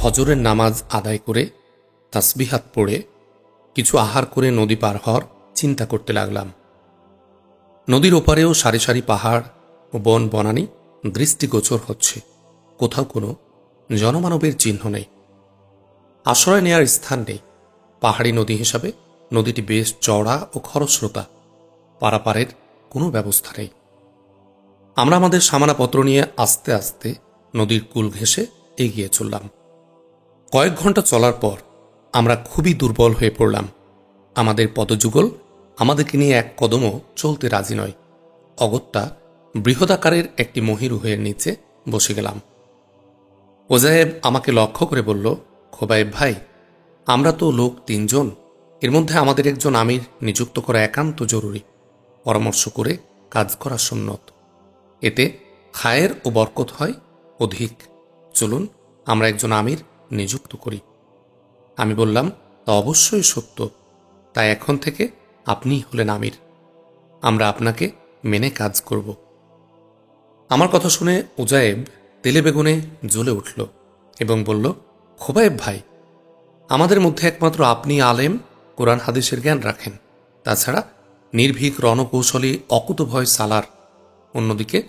ফজরের নামাজ আদায় করে তাসবিহাত পড়ে কিছু আহার করে নদী পার হওয়ার চিন্তা করতে লাগলাম। নদীর ওপারেও সারি সারি পাহাড় ও বন বনানী দৃষ্টিগোচর হচ্ছে। কোথাও কোনো জনমানবের চিহ্ন নেই, আশ্রয় নেয়ার স্থান নেই। পাহাড়ি নদী হিসাবে নদীটি বেশ চওড়া ও খরস্রোতা, পারাপারের কোনো ব্যবস্থা নেই। আমরা আমাদের সামানাপত্র নিয়ে আস্তে আস্তে নদীর কূল ঘেঁষে এগিয়ে চললাম। কয়েক ঘন্টা চলার পর আমরা খুবই দুর্বল হয়ে পড়লাম। আমাদের পদযুগল আমাদেরকে নিয়ে এক কদমও চলতে রাজি নয়। অগত্যা বৃহদাকারের একটি মহিরুহের নিচে বসে গেলাম। ওজায়েব আমাকে লক্ষ্য করে বলল, খোবায়েব ভাই, আমরা তো লোক 3 জন, এর মধ্যে আমাদের একজন আমির নিযুক্ত করা একান্ত জরুরি। পরামর্শ করে কাজ করা সুন্নত, এতে খায়ের ও বরকত হয় অধিক। চলুন আমরা একজন আমির নিযুক্ত করি। আমি বললাম, তা অবশ্যই সত্য, তাই এখন থেকে আপনিই হলেন আমির। আমরা আপনাকে মেনে কাজ করব। আমার কথা শুনে উজায়েব তেলে বেগুনে জ্বলে উঠল এবং বলল, খোবায়েব ভাই, আমাদের মধ্যে একমাত্র আপনি আলেম, কোরআন হাদিসের জ্ঞান রাখেন। তাছাড়া নির্ভীক রণকৌশলী অকুতভয় সালার। অন্যদিকে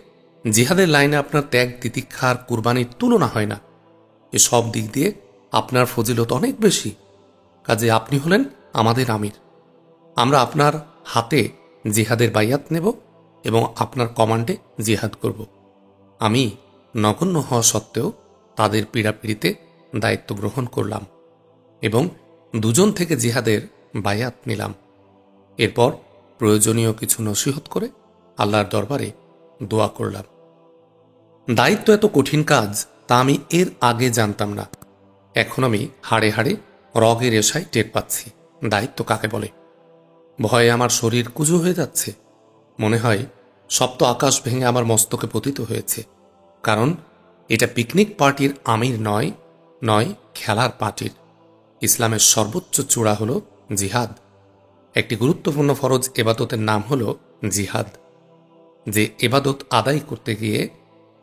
জিহাদের লাইনে আপনার ত্যাগ, তিতিক্ষা আর কুরবানির তুলনা হয় না। এসব দিক দিয়ে আপনার ফজিলত অনেক বেশি। কাজে আপনি হলেন আমাদের আমির। আমরা আপনার হাতে জিহাদের বাইয়াত নেব এবং আপনার কমান্ডে জিহাদ করব। আমি নগণ্য হওয়া সত্ত্বেও তাদের পীড়াপিড়িতে দায়িত্ব গ্রহণ করলাম এবং 2 জন থেকে জিহাদের বায়াত নিলাম। এরপর প্রয়োজনীয় কিছু নসিহত করে আল্লাহর দরবারে দোয়া করলাম। দায়িত্ব এত কঠিন কাজ তা আমি এর আগে জানতাম না। এখন আমি হাড়ে হাড়ে রগের রেশায় টের পাচ্ছি দায়িত্ব কাকে বলে। ভয়ে আমার শরীর কুঁজো হয়ে যাচ্ছে। মনে হয় সপ্ত আকাশ ভেঙে আমার মস্তকে পতিত হয়েছে। কারণ এটা পিকনিক পার্টির আমির নয়, নয় খেলার পার্টির। ইসলামের সর্বোচ্চ চূড়া হল জিহাদ। একটি গুরুত্বপূর্ণ ফরজ এবাদতের নাম হল জিহাদ। যে এবাদত আদায় করতে গিয়ে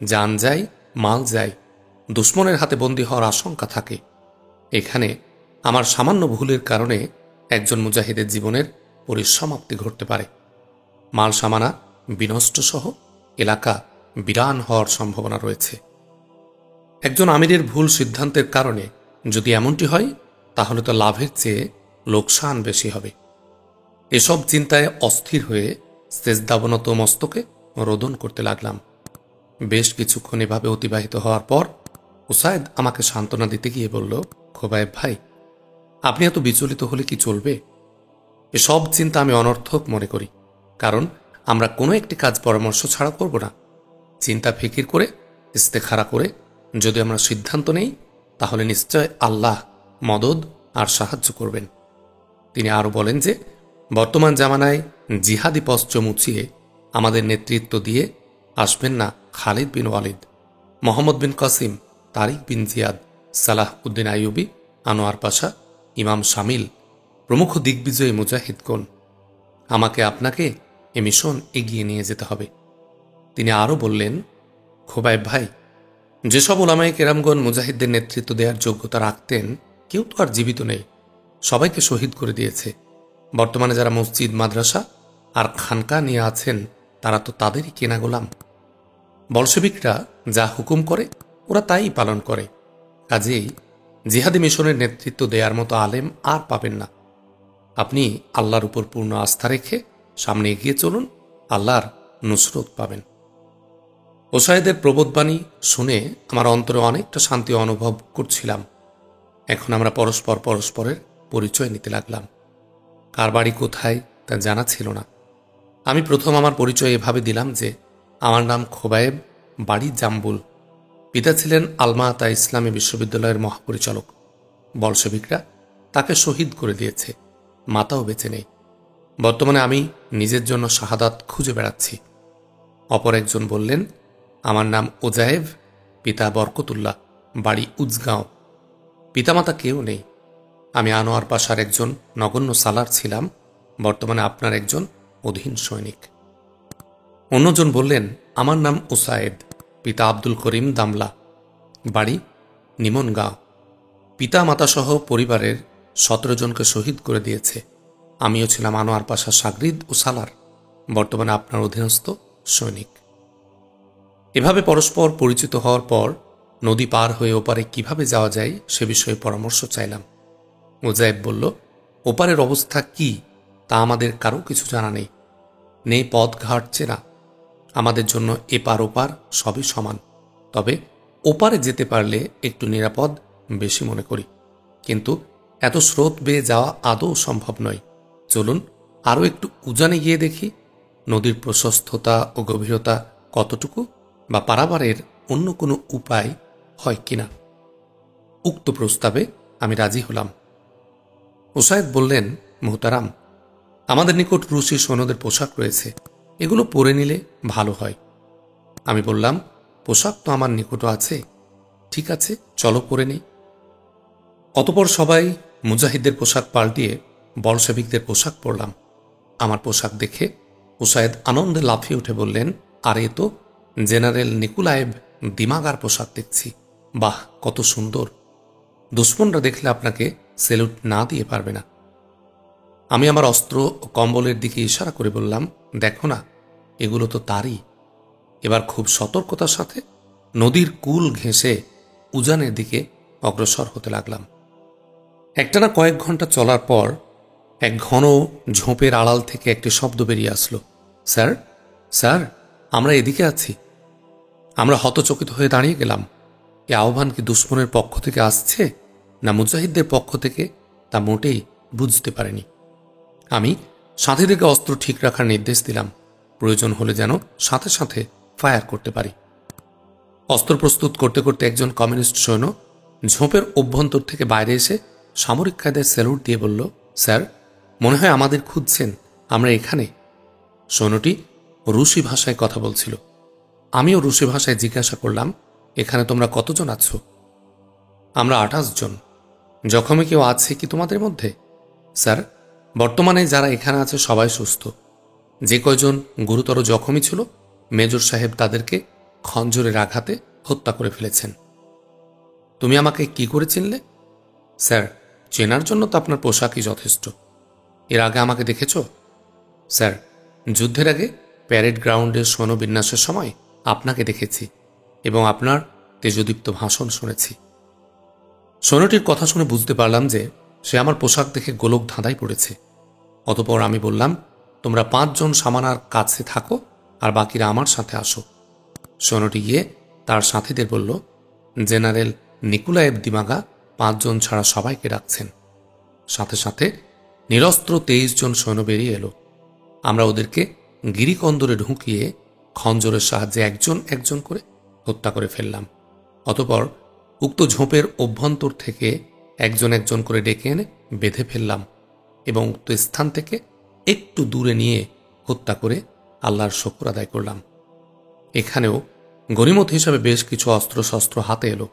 জান যায়, মাল যায়, দুশ্মনের হাতে বন্দী হওয়ার আশঙ্কা থাকে। এখানে আমার সামান্য ভুলের কারণে একজন মুজাহিদের জীবনের পরিসমাপ্তি ঘটতে পারে। মাল সামানা বিনষ্ট সহ এলাকা বিরান হওয়ার সম্ভাবনা রয়েছে। একজন আমিরের ভুল সিদ্ধান্তের কারণে যদি এমনটি হয়, তাহলে তো লাভের চেয়ে লোকসান বেশি হবে। এসব চিন্তায় অস্থির হয়ে সেজদাবনত মস্তকে রোদন করতে লাগলাম। বেশ কিছুক্ষণ এভাবে অতিবাহিত হওয়ার পর উসায়েদ আমাকে সান্ত্বনা দিতে গিয়ে বলল, খোবায়েব ভাই, আপনি এত বিচলিত হলে কি চলবে? এসব চিন্তা আমি অনর্থক মনে করি, কারণ আমরা কোনো একটি কাজ পরামর্শ ছাড়া করব না। চিন্তা ফিকির করে, ইস্তেখারা করে যদি আমরা সিদ্ধান্ত নেই, তাহলে নিশ্চয় আল্লাহ মদদ আর সাহায্য করবেন। তিনি আরও বলেন যে, বর্তমান জামানায় জিহাদি পশ্চ মুচিয়ে আমাদের নেতৃত্ব দিয়ে আসবেন না খালিদ বিন ওয়ালিদ, মোহাম্মদ বিন কাসিম, তারিক বিন জিয়াদ, সালাহ উদ্দিন আইয়ুবী, আনোয়ার পাশা, ইমাম শামিল প্রমুখ দিগ্বিজয়ী মুজাহিদগণ। আমাকে আপনাকে এ মিশন এগিয়ে নিয়ে যেতে হবে। তিনি আরও বললেন, খোবায়েব ভাই, যেসব ওলামায়ে কেরামগণ মুজাহিদদের নেতৃত্ব দেওয়ার যোগ্যতা রাখতেন, কেউ তো আর জীবিত নেই, সবাইকে শহীদ করে দিয়েছে। বর্তমানে যারা মসজিদ, মাদ্রাসা আর খানকা নিয়ে আছেন, তারা তো তাদেরই কেনা গোলাম। বলশেবিকরা যা হুকুম করে ওরা তাই পালন করে। কাজেই জিহাদি মিশনের নেতৃত্ব দেওয়ার মতো আলেম আর পাবেন না। আপনি আল্লাহর উপর পূর্ণ আস্থা রেখে সামনে এগিয়ে চলুন, আল্লাহর নুসরত পাবেন। ওসায়েদের প্রবোধবাণী শুনে আমার অন্তরে অনেকটা শান্তি অনুভব করছিলাম। এখন আমরা পরস্পর পরস্পরের পরিচয় নিতে লাগলাম। কার বাড়ি কোথায় তা জানা ছিল না। আমি প্রথম আমার পরিচয় এভাবে দিলাম যে, আমার নাম খোবায়েব, বাড়ি জাম্বুল। পিতা ছিলেন আলমাতা ইসলামী বিশ্ববিদ্যালয়ের মহাপরিচালক। বলশেবিকরা তাকে শহীদ করে দিয়েছে, মাতাও বেঁচে নেই। বর্তমানে আমি নিজের জন্য শাহাদাত খুঁজে বেড়াচ্ছি। অপর একজন বললেন, আমার নাম ওজায়েব, পিতা বরকতুল্লাহ, বাড়ি উজগাঁও। পিতামাতা কেউ নেই। আমি আনোয়ার পাশার একজন নগণ্য সালার ছিলাম, বর্তমানে আপনার একজন অধীন সৈনিক। অন্যজন বললেন, আমার নাম উসায়েদ, পিতা আব্দুল করিম দামলা, বাড়ি নিমনগাঁও। পিতা মাতাসহ পরিবারের 17 জনকে শহীদ করে দিয়েছে। আমিও ছিলাম আনোয়ার পাশা সাগরিদ ও সালার, বর্তমানে আপনার অধীনস্থ সৈনিক। এভাবে পরস্পর পরিচিত হওয়ার পর নদী পার হয়ে ওপারে কিভাবে যাওয়া যায় সে বিষয়ে পরামর্শ চাইলাম। মুজাহিদ বলল, ওপারের অবস্থা কি তা আমাদের কারো কিছু জানা নেই, নেই পথ ঘাট চেনা। আমাদের জন্য এপার ওপার সবই সমান, তবে ওপারে যেতে পারলে একটু নিরাপদ বেশি মনে করি, কিন্তু এত স্রোত বেয়ে যাওয়া আদৌ সম্ভব নয়। চলুন আরও একটু উজানে গিয়ে দেখি নদীর প্রশস্ততা ও গভীরতা কতটুকু, বা পারাবারের অন্য কোনো উপায় হয় কিনা। উক্ত প্রস্তাবে আমি রাজি হলাম। উসাইদ বললেন, মোহতারাম, আমাদের নিকট রুশি সৈন্যদের পোশাক রয়েছে, এগুলো পরে নিলে ভালো হয়। আমি বললাম, পোশাক তো আমার নিকটও আছে, ঠিক আছে চলো পরে নেই। অতপর সবাই মুজাহিদদের পোশাক পাল্টিয়ে বলশেভিকদের পোশাক পরলাম। আমার পোশাক দেখে উসাইদ আনন্দে লাফিয়ে উঠে বললেন, আরে তো জেনারেল নিকুলায়েভ দিমাগার পোশাক দেখছি, বাহ কত সুন্দর, দুশ্মনরা দেখলে আপনাকে সেলুট না দিয়ে পারবে না। আমি আমার অস্ত্র ও কম্বলের দিকে ইশারা করে বললাম, দেখো না, এগুলো তো তারই। এবার খুব সতর্কতার সাথে নদীর কূল ঘেঁষে উজানের দিকে অগ্রসর হতে লাগলাম। একটানা কয়েক ঘন্টা চলার পর এক ঘন ঝোপের আড়াল থেকে একটি শব্দ বেরিয়ে আসলো, স্যার, স্যার, আমরা এদিকে আছি। আমরা হতচকিত হয়ে দাঁড়িয়ে গেলাম। এ আহ্বান কি দুশ্মনের পক্ষ থেকে আসছে না মুজাহিদদের পক্ষ থেকে, তা মোটেই বুঝতে পারিনি। আমি সাথীদেরকে অস্ত্র ঠিক রাখার নির্দেশ দিলাম, প্রয়োজন হলে যেন সাথে সাথে ফায়ার করতে পারি। অস্ত্র প্রস্তুত করতে করতে একজন কমিউনিস্ট সৈন্য ঝোপের অভ্যন্তর থেকে বাইরে এসে সামরিক কায়দায় স্যালুট দিয়ে বলল, স্যার, মনে হয় আমাদের খুঁজছেন, আমরা এখানে। সৈন্যটি রুশি ভাষায় কথা বলছিল। আমিও রুশি ভাষায় জিজ্ঞাসা করলাম, এখানে তোমরা কতজন আছো? আমরা 28 জন। জখমে কেউ আছে কি তোমাদের মধ্যে? স্যার, বর্তমানে যারা এখানে আছে সবাই সুস্থ। যে কয়জন গুরুতর জখমই ছিল, মেজর সাহেব তাদেরকে খঞ্জরের আঘাতে হত্যা করে ফেলেছেন। তুমি আমাকে কি করে চিনলে? স্যার, চেনার জন্য তো আপনার পোশাকই যথেষ্ট। এর আগে আমাকে দেখেছ? স্যার, যুদ্ধের আগে প্যারেড গ্রাউন্ডের সৈন্যবিন্যাসের সময় আপনাকে দেখেছি এবং আপনার তেজদীপ্ত ভাষণ শুনেছি। সৈন্যটির কথা শুনে বুঝতে পারলাম যে সে আমার পোশাক দেখে গোলক ধাঁধায় পড়েছে। অতপর আমি বললাম, তোমরা 5 জন সামানার কাছে থাকো আর বাকিরা আমার সাথে আসো। সৈন্যটি গিয়ে তার সাথীদের বলল, জেনারেল নিকুলায়েভ দিমাগা 5 জন ছাড়া সবাইকে ডাকছেন। সাথে সাথে নিরস্ত্র 23 জন সৈন্য বেরিয়ে এলো। আমরা ওদেরকে গিরিকন্দরে ঢুকিয়ে খঞ্জরের সাহায্যে একজন একজন করে হত্যা করে ফেললাম। অতপর উক্ত ঝোপের অভ্যন্তর থেকে একজন একজন করে ডেকে এনে বেঁধে ফেললাম এবং উক্ত স্থান থেকে একটু দূরে নিয়ে হত্যা করে আল্লাহর শুকর আদায় করলাম। এখানেও গনিমত হিসাবে বেশ কিছু অস্ত্রশস্ত্র হাতে এলো।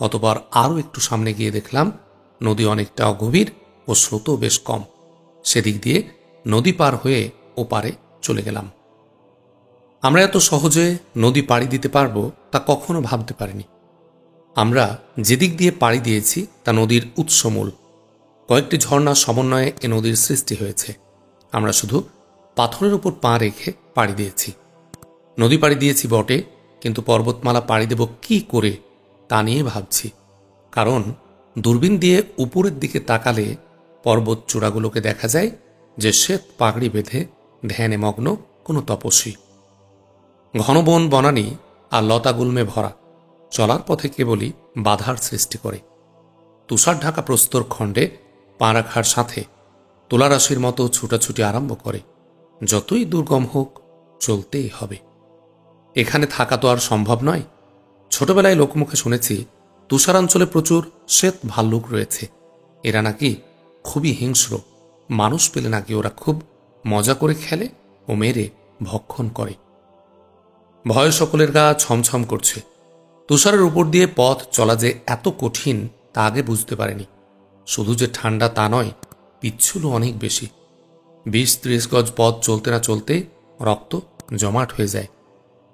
অতপর আরও একটু সামনে গিয়ে দেখলাম নদী অনেকটা অগভীর ও স্রোতও বেশ কম। সেদিক দিয়ে নদী পার হয়ে ওপারে চলে গেলাম। আমরা এত সহজে নদী পাড়ি দিতে পারবো তা কখনো ভাবতে পারিনি। আমরা যেদিক দিয়ে পাড়ি দিয়েছি তা নদীর উৎসমূল। কয়েকটি ঝর্ণার সমন্বয়ে এ নদীর সৃষ্টি হয়েছে। আমরা শুধু পাথরের উপর পা রেখে পাড়ি দিয়েছি। নদী পাড়ি দিয়েছি বটে, কিন্তু পর্বতমালা পাড়ি দেব কি করে তা নিয়ে ভাবছি। কারণ দূরবীন দিয়ে উপরের দিকে তাকালে পর্বত চূড়াগুলোকে দেখা যায় যে শ্বেত পাগড়ি বেঁধে ধ্যানে মগ্ন কোনো তপস্বী। ঘন বন বনানী আর লতাগুল্মে ভরা, চলার পথে কেবলই বাধার সৃষ্টি করে। তুষার ঢাকা প্রস্তর খণ্ডে পা রাখার সাথে তুলারাশির মতো ছুটাছুটি আরম্ভ করে। যতই দুর্গম হোক, চলতেই হবে। এখানে থাকা তো আর সম্ভব নয়। ছোটবেলায় লোকমুখে শুনেছি তুষারাঞ্চলে প্রচুর শ্বেত ভাল্লুক রয়েছে। এরা নাকি খুবই হিংস্র, মানুষ পেলে নাকি ওরা খুব মজা করে খেলে ও মেরে ভক্ষণ করে। ভয়ে সকলের গা ছমছম করছে। তুষারের উপর দিয়ে পথ চলা যে এত কঠিন তা আগে বুঝতে পারেনি। শুধু যে ঠান্ডা তা নয়, পিচ্ছুলও অনেক বেশি। 20-30 গজ পথ চলতে না চলতে রক্ত জমাট হয়ে যায়।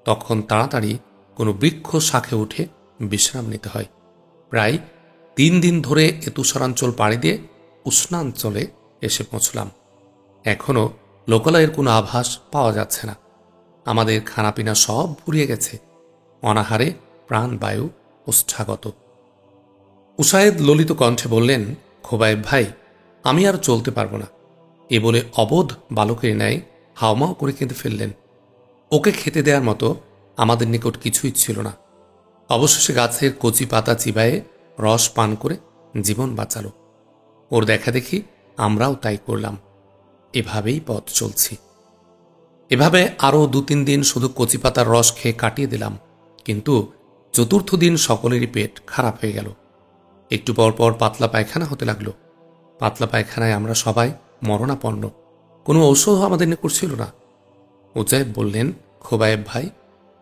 তখন তাড়াতাড়ি কোনো বৃক্ষ শাখে উঠে বিশ্রাম নিতে হয়। প্রায় 3 দিন ধরে এ তুষারাঞ্চল পাড়ি দিয়ে উষ্ণাঞ্চলে এসে পৌঁছলাম। এখনও লোকালয়ের কোনো আভাস পাওয়া যাচ্ছে না। আমাদের খানাপিনা সব ফুরিয়ে গেছে। অনাহারে প্রাণবায়ু ওষ্ঠাগত। উসায়েদ ললিত কণ্ঠে বললেন, খোবায়েব ভাই, আমি আর চলতে পারবো না। এ বলে অবোধ বালকের ন্যায় হাওমাও করে কেঁদে ফেললেন। ওকে খেতে দেওয়ার মতো আমাদের নিকট কিছুই ছিল না। অবশেষে গাছের কচি পাতা চিবায়ে রস পান করে জীবন বাঁচালো। ওর দেখা দেখি আমরাও তাই করলাম। এভাবেই পথ চলছি। এভাবে আরও 2-3 দিন শুধু কচি পাতার রস খেয়ে কাটিয়ে দিলাম। কিন্তু চতুর্থ দিন সকলেরই পেট খারাপ হয়ে গেল। একটু পর পর পাতলা পায়খানা হতে লাগলো। পাতলা পায়খানায় আমরা সবাই মরণাপন্ন। কোনো ঔষধ আমাদের নিকট ছিল না। উজায়েব বললেন, খোবায়েব ভাই,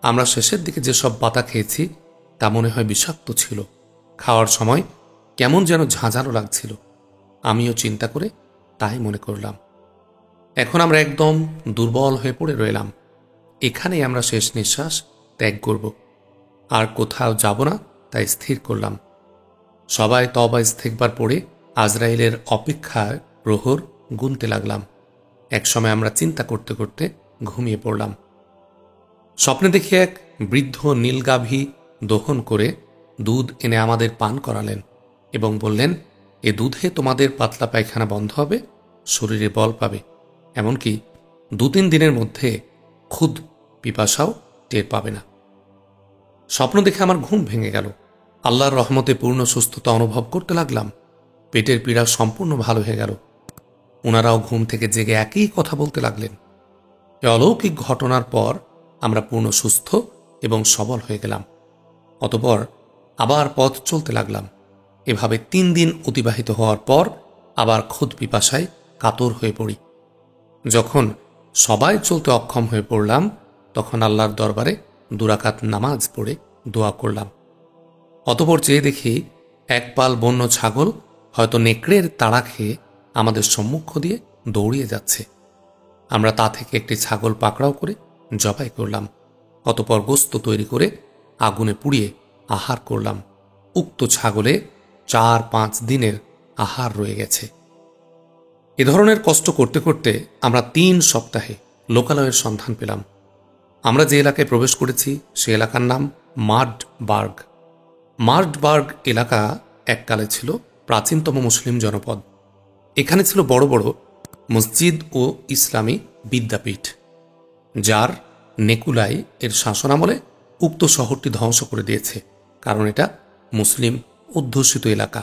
আমরা শেষের দিকে যেসব পাতা খেয়েছি তা মনে হয় বিষাক্ত ছিল। খাওয়ার সময় কেমন যেন ঝাঁঝালো লাগছিল। আমিও চিন্তা করে তাই মনে করলাম। এখন আমরা একদম দুর্বল হয়ে পড়ে রইলাম। এখানেই আমরা শেষ নিঃশ্বাস ত্যাগ করব। আর কোথাও যাব না তাই স্থির করলাম। সবাই তওবা ইস্তেগফার পড়ে আজরাইলের অপেক্ষায় প্রহর গুনতে লাগলাম। একসময় আমরা চিন্তা করতে করতে ঘুমিয়ে পড়লাম। স্বপ্নে দেখি এক বৃদ্ধ নীলগাভী দহন করে দুধ এনে আমাদের পান করালেন এবং বললেন, এ দুধে তোমাদের পাতলা পায়খানা বন্ধ হবে, শরীরে বল পাবে, এমনকি 2-3 দিনের মধ্যে খুদ পিপাসাও টের পাবে না। স্বপ্ন দেখে আমার ঘুম ভেঙে গেল। আল্লাহর রহমতে পূর্ণ সুস্থতা অনুভব করতে লাগলাম। পেটের পীড়া সম্পূর্ণ ভালো হয়ে গেল। ওনারাও ঘুম থেকে জেগে একই কথা বলতে লাগলেন। এ অলৌকিক ঘটনার পর আমরা পূর্ণ সুস্থ এবং সবল হয়ে গেলাম। অতঃপর আবার পথ চলতে লাগলাম। এভাবে 3 দিন অতিবাহিত হওয়ার পর আবার খুদ পিপাসায় কাতর হয়ে পড়ি। যখন সবাই চলতে অক্ষম হয়ে পড়লাম, তখন আল্লাহর দরবারে 2 রাকাত নামাজ পড়ে দোয়া করলাম। অতঃপর চেয়ে দেখি এক পাল বন্য ছাগল হয়তো নেকড়ের তাড়া খেয়ে আমাদের সম্মুখ দিয়ে দৌড়িয়ে যাচ্ছে। আমরা তা থেকে একটি ছাগল পাকড়াও করে জবাই করলাম। অতঃপর গোস্ত তৈরি করে আগুনে পুড়িয়ে আহার করলাম। উক্ত ছাগলে 4-5 দিনের আহার রয়ে গেছে। এ ধরনের কষ্ট করতে করতে আমরা 3 সপ্তাহে লোকালয়ের সন্ধান পেলাম। আমরা যে এলাকায় প্রবেশ করেছি সে এলাকার নাম মার্ডবার্গ। মার্ডবার্গ এলাকা এককালে ছিল প্রাচীনতম মুসলিম জনপদ। এখানে ছিল বড় বড় মসজিদ ও ইসলামী বিদ্যাপীঠ, যার নেকুলাই এর শাসনামলে উক্ত শহরটি ধ্বংস করে দিয়েছে, কারণ এটা মুসলিম অধ্যুষিত এলাকা।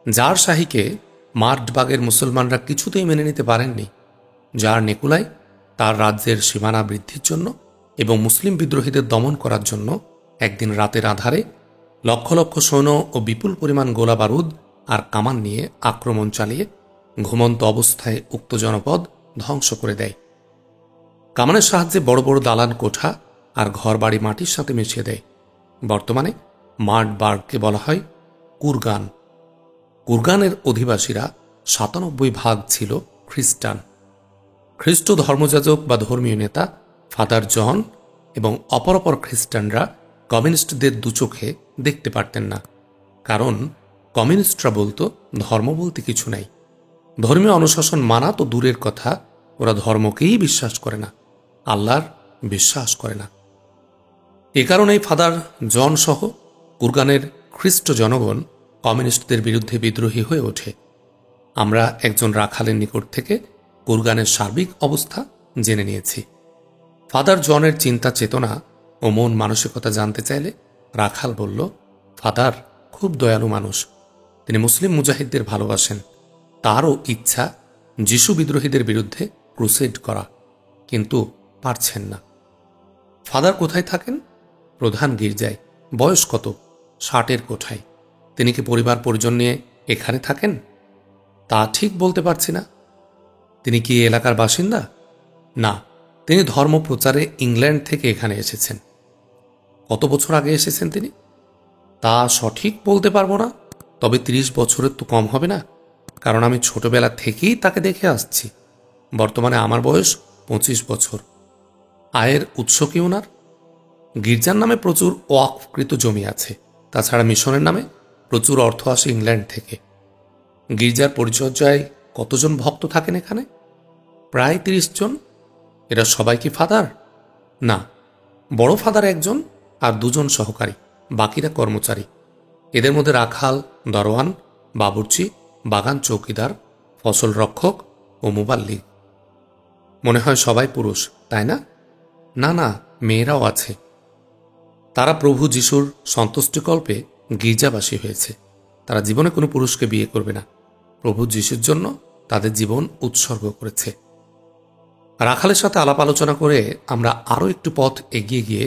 যার শাহীকে মার্ডবার্গের মুসলমানরা কিছুতেই মেনে নিতে পারেননি। যার নেকুলাই তার রাজ্যের সীমানা বৃদ্ধির জন্য এবং মুসলিম বিদ্রোহীদের দমন করার জন্য একদিন রাতের আধারে লক্ষ লক্ষ সৈন্য ও বিপুল পরিমাণ গোলা বারুদ আর কামান নিয়ে আক্রমণ চালিয়ে ঘুমন্ত অবস্থায় উক্ত জনপদ ধ্বংস করে দেয়। কামানের সাহায্যে বড় বড় দালান কোঠা আর ঘরবাড়ি মাটির সাথে মিশিয়ে দেয়। বর্তমানে মার্ডবার্গকে বলা হয় কুরগান। কুরগানের অধিবাসীরা 97% ছিল খ্রিস্টান। খ্রিস্ট ধর্মযাজক বা ধর্মীয় নেতা ফাদার জন এবং অপর খ্রিস্টানরা কমিউনিস্টদের দুচোখে দেখতে পারতেন না, কারণ কমিউনিস্টরা বলতো ধর্ম বলতে কিছু নাই। ধর্মীয় অনুশাসন মানা তো দূরের কথা, ওরা ধর্মকেই বিশ্বাস করে না, আল্লাহর বিশ্বাস করে না। এ কারণেই ফাদার জন সহ কুরগানের খ্রিস্ট জনগণ কমিউনিস্টদের বিরুদ্ধে বিদ্রোহী হয়ে ওঠে। আমরা একজন রাখালের নিকট থেকে কুরগানের সার্বিক অবস্থা জেনে নিয়েছি। ফাদার জনের চিন্তা চেতনা ও মন মানসিকতা জানতে চাইলে রাখাল বলল, ফাদার খুব দয়ালু মানুষ, তিনি মুসলিম মুজাহিদদের ভালোবাসেন। তারও ইচ্ছা যিশু বিদ্রোহীদের বিরুদ্ধে ক্রুসেড করা, কিন্তু পারছেন না। ফাদার কোথায় থাকেন? প্রধান গির্জায়। বয়স কত? 60-এর কোঠায়। তিনি কি পরিবার পরিজন নিয়ে এখানে থাকেন? তা ঠিক বলতে পারছি না। তিনি কি এলাকার বাসিন্দা? না, তিনি ধর্ম প্রচারে ইংল্যান্ড থেকে এখানে এসেছেন। কত বছর আগে এসেছেন তিনি? তা সঠিক বলতে পারবো না, তবে 30 বছরের তো কম হবে না, কারণ আমি ছোটবেলা থেকেই তাকে দেখে আসছি। বর্তমানে আমার বয়স 25 বছর। আয়ের উৎস কি ওনার? গির্জার নামে প্রচুর ওয়াকফকৃত জমি আছে, তাছাড়া মিশনের নামে প্রচুর অর্থ আসে ইংল্যান্ড থেকে। গির্জার পরিচর্যায় কতজন ভক্ত থাকেন এখানে? প্রায় 30 জন। এরা সবাই কি ফাদার? না, বড় ফাদার একজন আর 2 জন সহকারী, বাকিরা কর্মচারী। এদের মধ্যে রাখাল, দরওয়ান, বাবুর্চি, বাগান চৌকিদার, ফসল রক্ষক ও মুবাল্লিগ। মনে হয় সবাই পুরুষ, তাই না? না না, মেয়েরাও আছে। তারা প্রভু যিশুর সন্তুষ্টিকল্পে গির্জাবাসী হয়েছে। তারা জীবনে কোনো পুরুষকে বিয়ে করবে না। প্রভু যিশুর জন্য তাদের জীবন উৎসর্গ করেছে। রাখালের সাথে আলাপ আলোচনা করে আমরা আরও একটু পথ এগিয়ে গিয়ে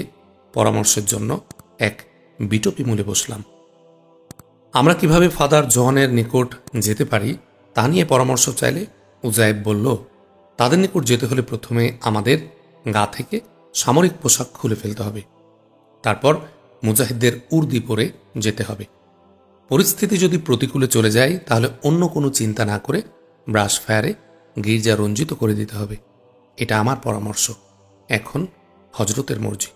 পরামর্শের জন্য এক বিটপি মূলে বসলাম। আমরা কিভাবে ফাদার জনের নিকট যেতে পারি তা নিয়ে পরামর্শ চাইলে উজায়েব বলল, তাদের নিকট যেতে হলে প্রথমে আমাদের গা থেকে সামরিক পোশাক খুলে ফেলতে হবে। তারপর মুজাহিদদের উর্দি পরে যেতে হবে। পরিস্থিতি যদি প্রতিকূলে চলে যায় তাহলে অন্য কোনো চিন্তা না করে ব্রাশ ফায়ারে গির্জা রঞ্জিত করে দিতে হবে। এটা আমার পরামর্শ। এখন হজরতের মর্জি।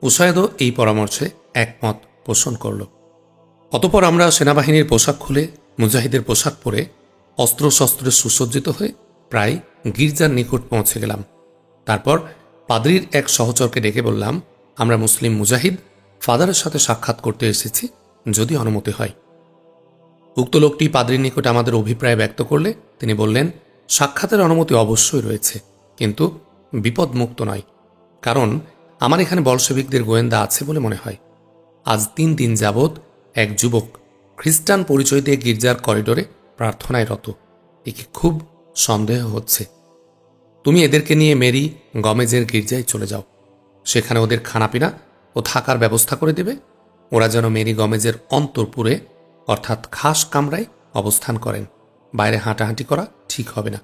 উসায়েদও এই পরামর্শে একমত পোষণ করল। অতঃপর আমরা সেনাবাহিনীর পোশাক খুলে মুজাহিদের পোশাক পরে অস্ত্রশস্ত্রে সুসজ্জিত হয়ে প্রায় গির্জার নিকট পৌঁছে গেলাম। তারপর পাদ্রির এক সহচরকে ডেকে বললাম, আমরা মুসলিম মুজাহিদ ফাদারের সাথে সাক্ষাৎ করতে এসেছি, যদি অনুমতি হয়। উক্ত লোকটি পাদ্রির নিকট আমাদের অভিপ্রায় ব্যক্ত করলে তিনি বললেন, সাক্ষাতের অনুমতি অবশ্যই রয়েছে, কিন্তু বিপদমুক্ত নয়। কারণ আমার এখানে বলশেবিকদের গোয়েন্দা আছে বলে মনে হয়। আজ 3 দিন যাবৎ এক যুবক খ্রিস্টান পরিচয় দিয়ে গির্জার করিডোরে প্রার্থনায় রত। একে খুব সন্দেহ হচ্ছে। তুমি এদেরকে নিয়ে মেরি গমেজের গির্জায় চলে যাও। সেখানে ওদের খানাপিনা ও থাকার ব্যবস্থা করে দেবে। ওরা যেন মেরি গমেজের অন্তরপুরে অর্থাৎ খাস কামরায় অবস্থান করেন। বাইরে হাঁটাহাঁটি করা ঠিক হবে না।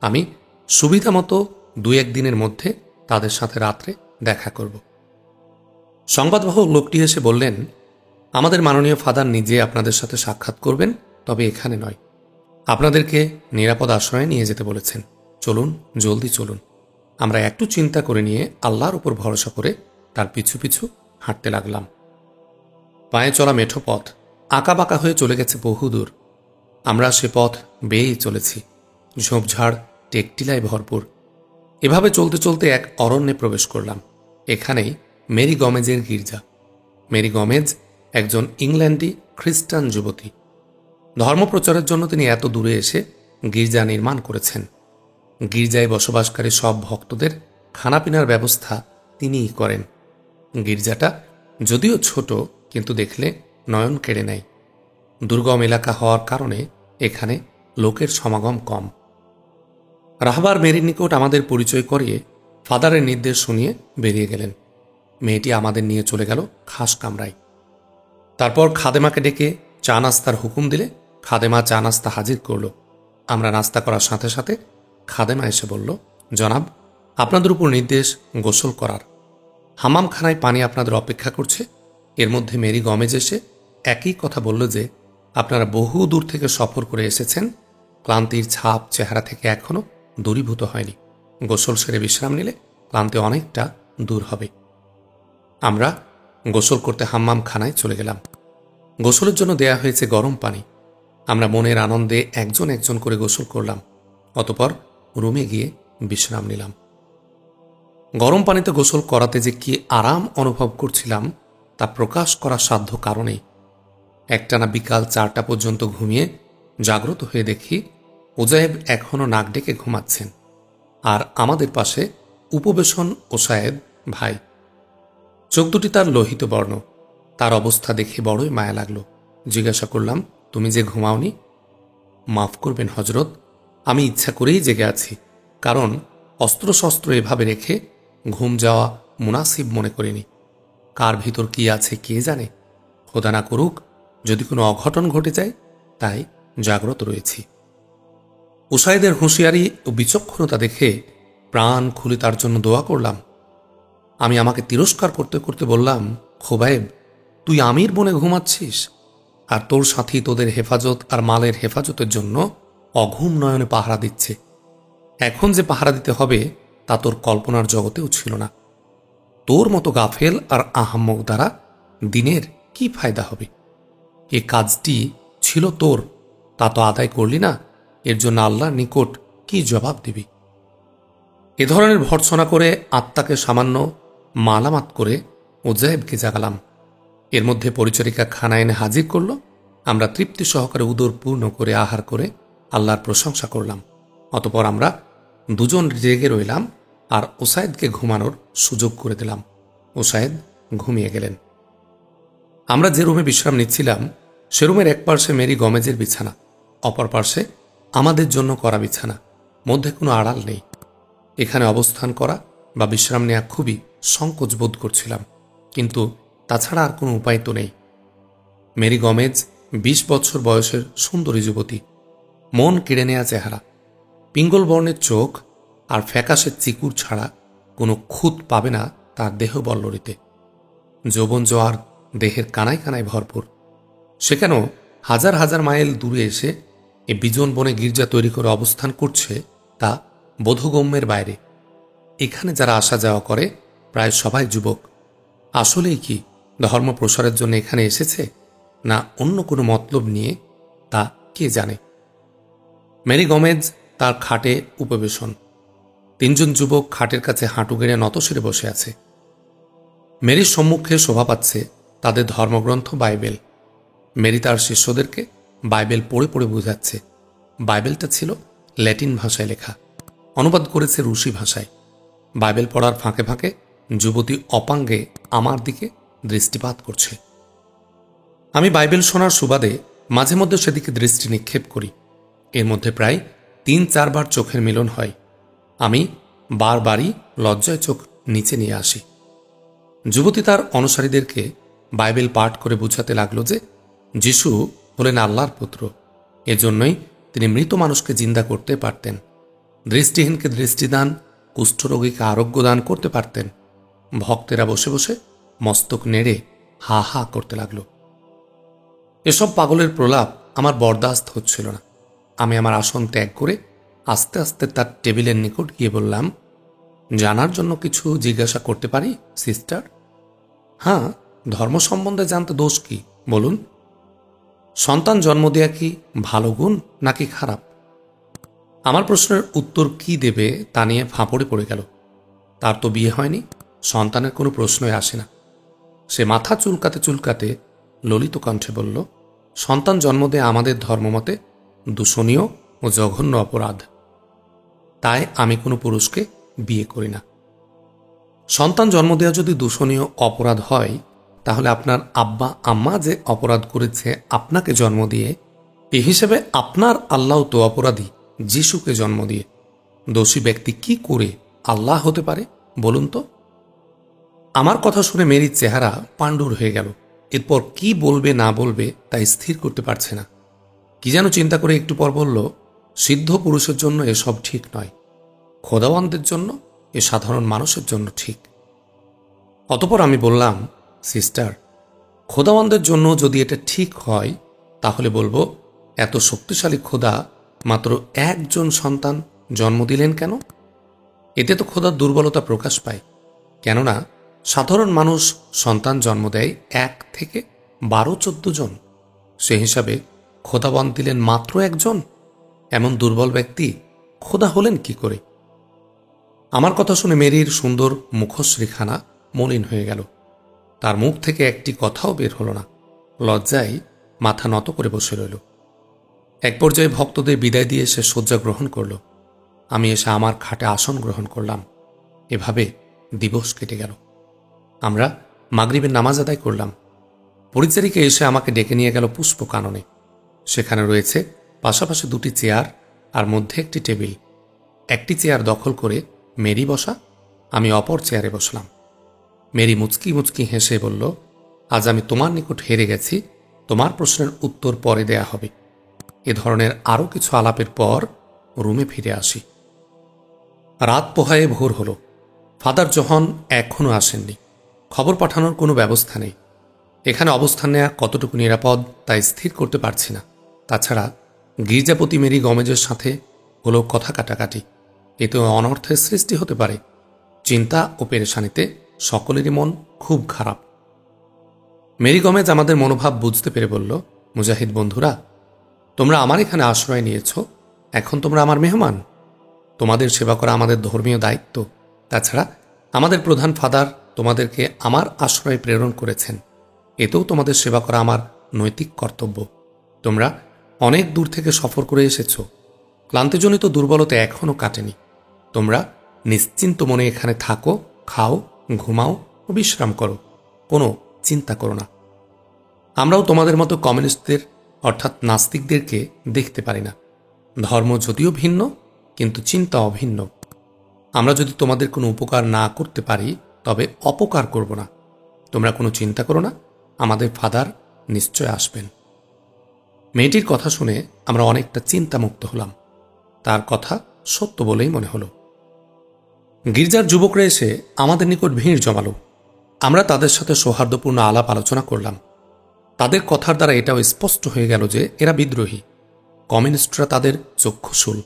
আমি সুবিধা মতো 2-1 দিনের মধ্যে তাদের সাথে রাত্রে দেখা করব। সংবাদবাহক লোকটি এসে বললেন, আমাদের মাননীয় ফাদার নিজে আপনাদের সাথে সাক্ষাৎ করবেন, তবে এখানে নয়। আপনাদেরকে নিরাপদ আশ্রয়ে নিয়ে যেতে বলেছেন। চলুন, জলদি চলুন। আমরা একটু চিন্তা করে নিয়ে আল্লাহর উপর ভরসা করে তার পিছু পিছু হাঁটতে লাগলাম। পায়ে চলা মেঠো পথ আঁকাবাঁকা হয়ে চলে গেছে বহুদূর। আমরা সে পথ বেয়েই চলেছি। ঝোপঝাড় টেকটিলায় ভরপুর। এভাবে চলতে চলতে এক অরণ্যে প্রবেশ করলাম। এখানেই মেরি গমেজের গির্জা। মেরি গমেজ একজন ইংল্যান্ডি খ্রিস্টান যুবতী। ধর্মপ্রচারের জন্য তিনি এত দূরে এসে গির্জা নির্মাণ করেছেন। গির্জায় বসবাসকারী সব ভক্তদের খানাপিনার ব্যবস্থা তিনিই করেন। গির্জাটা যদিও ছোট, কিন্তু দেখলে নয়ন কেড়ে নেয়। দুর্গম এলাকা হওয়ার কারণে এখানে লোকের সমাগম কম। রাহবার মেরির নিকট আমাদের পরিচয় করিয়ে ফাদারের নির্দেশ শুনিয়ে বেরিয়ে গেলেন। মেয়েটি আমাদের নিয়ে চলে গেল খাস কামরায়। তারপর খাদেমাকে ডেকে চা নাস্তার হুকুম দিলে খাদেমা চা নাস্তা হাজির করল। আমরা নাস্তা করার সাথে সাথে খাদেমা এসে বলল, জনাব, আপনাদের উপর নির্দেশ গোসল করার। হামামখানায় পানি আপনাদের অপেক্ষা করছে। এর মধ্যে মেরি গমেজ এসে একই কথা বলল যে আপনারা বহু দূর থেকে সফর করে এসেছেন। ক্লান্তির ছাপ চেহারা থেকে এখনো দূরীভূত হয়নি। গোসল সেরে বিশ্রাম নিলে ক্লান্তি অনেকটা দূর হবে। আমরা গোসল করতে হাম্মামখানায় চলে গেলাম। গোসলের জন্য দেয়া হয়েছে গরম পানি। আমরা মনের আনন্দে একজন একজন করে গোসল করলাম। অতঃপর রুমে গিয়ে বিশ্রাম নিলাম। গরম পানিতে গোসল করাতে যে কি আরাম অনুভব করছিলাম তা প্রকাশ করার সাধ্য কারণেই। একটানা বিকাল 4টা পর্যন্ত ঘুমিয়ে জাগ্রত হয়ে দেখি উজায়েব এখনও নাক ডেকে ঘুমাচ্ছেন, আর আমাদের পাশে উপবেশন ওসায়েব ভাই। চোখ দুটি তার লোহিত বর্ণ। তার অবস্থা দেখে বড়ই মায়া লাগলো। জিজ্ঞাসা করলাম, তুমি যে ঘুমাওনি? মাফ করবেন হজরত, আমি ইচ্ছা করেই জেগে আছি, কারণ অস্ত্রশস্ত্র এভাবে রেখে ঘুম যাওয়া মুনাসিব মনে করিনি। কার ভিতর কি আছে কে জানে। খোদা না করুক যদি কোনো অঘটন ঘটে যায়, তাই জাগ্রত রয়েছি। উসাইদের হুঁশিয়ারি ও বিচক্ষণতা দেখে প্রাণ খুলে তার জন্য দোয়া করলাম। আমি আমাকে তিরস্কার করতে করতে বললাম, খোবায়েব, তুই আমির বনে ঘুমাচ্ছিস, আর তোর সাথী তোদের হেফাজত আর মালের হেফাজতের জন্য অঘুম নয়নে পাহারা দিচ্ছে। এখন যে পাহারা দিতে হবে তা তোর কল্পনার জগতেও ছিল না। তোর মতো গাফেল আর আহাম্মক দ্বারা দিনের কি ফায়দা হবে? এ কাজটি ছিল তোর, তা তো আদায় করলি না, এর জন্য আল্লাহর নিকট কি জবাব দিবি? এ ধরনের ভর্ৎসনা করে আত্মাকে সামান্য মালামাত করে উজাইবকে জাগালাম। এর মধ্যে পরিচারিকা খানা এনে হাজির করল। আমরা তৃপ্তি সহকারে উদর পূর্ণ করে আহার করে আল্লাহর প্রশংসা করলাম। অতপর আমরা দুজন জেগে রইলাম আর ওসায়েদকে ঘুমানোর সুযোগ করে দিলাম। ওসায়েদ ঘুমিয়ে গেলেন। আমরা যে রুমে বিশ্রাম নিচ্ছিলাম সে রুমের এক পার্শ্বে মেরি গমেজের বিছানা, অপর পার্শ্বে আমাদের জন্য করা বিছানা, মধ্যে কোনো আড়াল নেই। এখানে অবস্থান করা বা বিশ্রাম নেওয়া খুবই সংকোচ বোধ করছিলাম, কিন্তু তাছাড়া আর কোনো উপায় তো নেই। মেরি গমেজ 20 বছর বয়সের সুন্দরী যুবতী, মন কেড়ে নেয়া চেহারা, পিঙ্গল বর্ণের চোখ আর ফ্যাকাশে চিকুর ছাড়া কোনো খুঁত পাবে না তার দেহ বল্লরিতে। যৌবন জোয়ার দেহের কানায় কানায় ভরপুর। সে কেন হাজার হাজার মাইল দূরে এসে এ বিজন বনে গির্জা তৈরি করে অবস্থান করছে তা বোধগম্যের বাইরে। এখানে যারা আসা যাওয়া করে প্রায় সবাই যুবক। আসলেই কি ধর্ম প্রসারের জন্য এখানে এসেছে, না অন্য কোনো মতলব নিয়ে, তা কে জানে। মেরি গমেজ তার খাটে উপবেশন। 3 জন যুবক খাটের কাছে হাঁটু গেড়ে নতশিরে বসে আছে। মেরির সম্মুখে শোভা পাচ্ছে তাদের ধর্মগ্রন্থ বাইবেল। মেরি তার শিষ্যদেরকে বাইবেল পড়ে পড়ে বোঝাচ্ছে। বাইবেলটা ছিল ল্যাটিন ভাষায় লেখা, অনুবাদ করেছে রুশি ভাষায়। বাইবেল পড়ার ফাঁকে ফাঁকে যুবতী অপাঙ্গে আমার দিকে দৃষ্টিপাত করছে। আমি বাইবেল শোনার সুবাদে মাঝে মধ্যে সেদিকে দৃষ্টি নিক্ষেপ করি। এর মধ্যে প্রায় 3-4 বার চোখের মিলন হয়। আমি বারবারই লজ্জায় চোখ নিচে নিয়ে আসি। যুবতী তার অনুসারীদেরকে বাইবেল পাঠ করে বুঝাতে লাগলো যে যিশু হলেন আল্লাহর পুত্র, এজন্যই তিনি মৃত মানুষকে জিন্দা করতে পারতেন, দৃষ্টিহীনকে দৃষ্টিদান, কুষ্ঠরোগীকে আরোগ্য দান করতে পারতেন। ভক্তেরা বসে বসে মস্তক নেড়ে হা হা করতে লাগল। এসব পাগলের প্রলাপ আমার বরদাস্ত হচ্ছিল না। আমি আমার আসন ত্যাগ করে আস্তে আস্তে তার টেবিলের নিকট গিয়ে বললাম, জানার জন্য কিছু জিজ্ঞাসা করতে পারি সিস্টার? হ্যাঁ, ধর্ম সম্বন্ধে জানতে দোষ কি বলুন। সন্তান জন্ম দেয়া কি ভালো গুণ নাকি খারাপ? আমার প্রশ্নের উত্তর কি দেবে তা নিয়ে ফাঁপড়ে পড়ে গেল। তার তো বিয়ে হয়নি, সন্তানের কোনো প্রশ্নই আসে না। সে মাথা চুলকাতে চুলকাতে ললিত কণ্ঠে বলল, সন্তান জন্ম দেয়া আমাদের ধর্মমতে দূষণীয় ও জঘন্য অপরাধ। তাই আমি কোনো পুরুষকে বিয়ে করি না। সন্তান জন্ম দেওয়া যদি দূষণীয় অপরাধ হয়, তাহলে আপনার আব্বা আম্মা যে অপরাধ করেছে আপনাকে জন্ম দিয়ে, এ হিসেবে আপনার আল্লাহ তো অপরাধী যিশুকে জন্ম দিয়ে। দোষী ব্যক্তি কি করে আল্লাহ হতে পারে বলুন তো? আমার কথা শুনে মেরির চেহারা পাণ্ডুর হয়ে গেল। এরপর কি বলবে না বলবে তা স্থির করতে পারছে না। কি যেন চিন্তা করে একটু পর বলল, সিদ্ধ পুরুষের জন্য এসব ঠিক নয়, খোদাওয়ানদের জন্য, এ সাধারণ মানুষের জন্য ঠিক। অতপর আমি বললাম, সিস্টার, খোদাওয়ানদের জন্য যদি এটা ঠিক হয় তাহলে বলবো, এত শক্তিশালী খোদা মাত্র একজন সন্তান জন্ম দিলেন কেন? এতে তো খোদার দুর্বলতা প্রকাশ পায়। কেননা সাধারণ মানুষ সন্তান জন্ম দেয় 1 থেকে 12-14 জন। সে হিসাবে খোদাওয়ান দিলেন মাত্র একজন। এমন দুর্বল ব্যক্তি খোদা হলেন কি করে? আমার কথা শুনে মেরির সুন্দর মুখশ্রীখানা মলিন হয়ে গেল। তার মুখ থেকে একটি কথাও বের হল না। লজ্জায় মাথা নত করে বসে রইল। এক পর্যায়ে ভক্তদের বিদায় দিয়ে সে শয্যা গ্রহণ করল। আমি এসে আমার খাটে আসন গ্রহণ করলাম। এভাবে দিবস কেটে গেল। আমরা মাগরিবের নামাজ আদায় করলাম। পরিচারিকা এসে আমাকে ডেকে নিয়ে গেল পুষ্প কাননে। সেখানে রয়েছে পাশাপাশি 2টি চেয়ার আর মধ্যে একটি টেবিল। একটি চেয়ার দখল করে মেরি বসা, আমি অপর চেয়ারে বসলাম। মেরি মুচকি মুচকি হেসে বলল, আজ আমি তোমার নিকট হেরে গেছি, তোমার প্রশ্নের উত্তর পরে দেয়া হবে। এ ধরনের আরও কিছু আলাপের পর রুমে ফিরে আসি। রাত পোহায়ে ভোর হল। ফাদার জহন এখনও আসেননি। খবর পাঠানোর কোনো ব্যবস্থা নেই। এখানে অবস্থান নেওয়া কতটুকু নিরাপদ তা স্থির করতে পারছি না। তাছাড়া গির্জাপতি মেরি গমেজের সাথে হলো কথা কাটাকাটি, এতে অনর্থের সৃষ্টি হতে পারে। চিন্তা ও পেরেশানিতে সকলেরই মন খুব খারাপ। মেরি গমেজ আমাদের মনোভাব বুঝতে পেরে বলল, মুজাহিদ বন্ধুরা, তোমরা আমার এখানে আশ্রয় নিয়েছ, এখন তোমরা আমার মেহমান। তোমাদের সেবা করা আমাদের ধর্মীয় দায়িত্ব। তাছাড়া আমাদের প্রধান ফাদার তোমাদেরকে আমার আশ্রয়ে প্রেরণ করেছেন, এতেও তোমাদের সেবা করা আমার নৈতিক কর্তব্য। তোমরা অনেক দূর থেকে সফর করে এসেছ, ক্লান্তিজনিত দুর্বলতা এখনও কাটেনি। তোমরা নিশ্চিন্ত মনে এখানে থাকো, খাও, ঘুমাও ও বিশ্রাম করো, কোনো চিন্তা করো না। আমরাও তোমাদের মতো কমিউনিস্টদের অর্থাৎ নাস্তিকদেরকে দেখতে পারি না। ধর্ম যদিও ভিন্ন, কিন্তু চিন্তা অভিন্ন। আমরা যদি তোমাদের কোনো উপকার না করতে পারি তবে অপকার করব না। তোমরা কোনো চিন্তা করো না, আমাদের ফাদার নিশ্চয় আসবেন। মেয়েটির কথা শুনে আমরা অনেকটা চিন্তামুক্ত হলাম। তার কথা সত্য বলেই মনে হলো। গির্জার যুবকরা এসে আমাদের নিকট ভিড় জমালো। আমরা তাদের সাথে সৌহার্দ্যপূর্ণ আলাপ আলোচনা করলাম। তাদের কথার দ্বারা এটাও স্পষ্ট হয়ে গেল যে এরা বিদ্রোহী, কমিউনিস্টরা তাদের চক্ষুশূল।